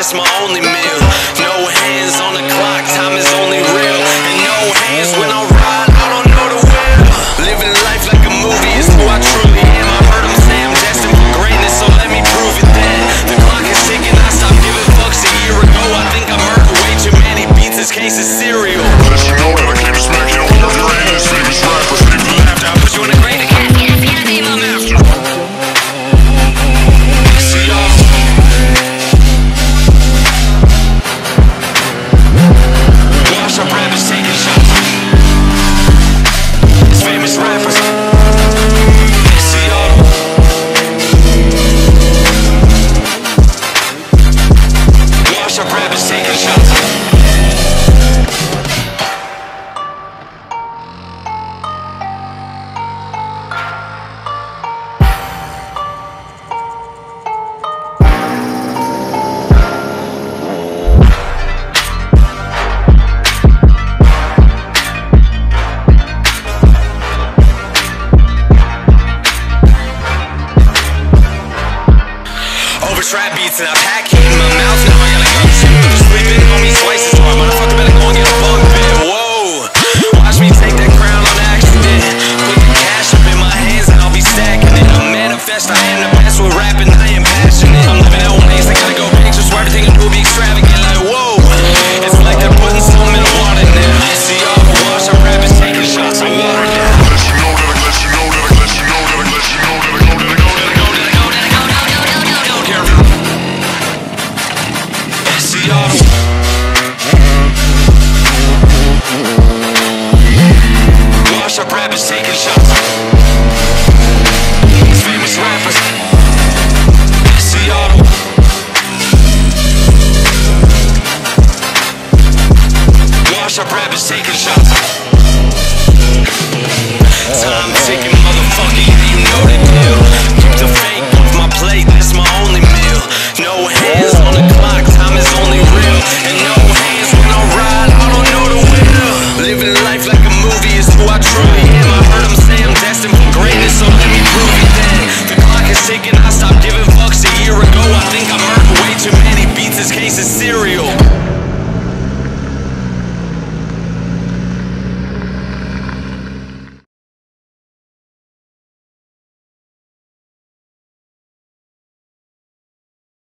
that's my only meal. No hands on the clock, time is only real. And no hands when I ride, I don't know the will. Living life like a movie is who I truly am. I heard them say I'm destined for greatness, so let me prove it then. The clock is ticking, I stopped giving fucks a year ago. I think I murdered way too many beats, this case is serial. Let you know that I came to smack you on your ass. Famous rappers, leave you laughed. I put you in a grave. I'm after. See y'all. Wash up rappers taking shots. It's famous rappers. See y'all. Wash up rappers taking shots. Trap beats and I pack it in my mouth. Now I gotta go too. Sleeping on me twice as hard. Motherfucker better go and get a bunk bit. Whoa, watch me take that crown on accident. Put the cash up in my hands and I'll be stacking it. I manifest, I am the best with rapping, I am passionate. I'm living out ways, I gotta go pictures where everything I do be extravagant. Like whoa, it's like they're putting some in the water now. See all the wash, I'm rappers taking shots of water now. Let you know that I let you know that I let you know that I let you know that I go that I go that I go that I go that I go. Wash up rappers taking shots. These famous rappers. See y'all. Wash up rappers taking shots. Time ticking, motherfucker, yeah, you know the deal. Keep the fake off my plate, that's my only meal. No hands on the clock, time is only real. And no hands when I ride, I don't know the will. Living life like a movie is who I truly am. I heard them say I'm destined for greatness, so let me prove it then. The clock is ticking, I stopped giving fucks a year ago. I think I murdered way too many beats, this case is serial.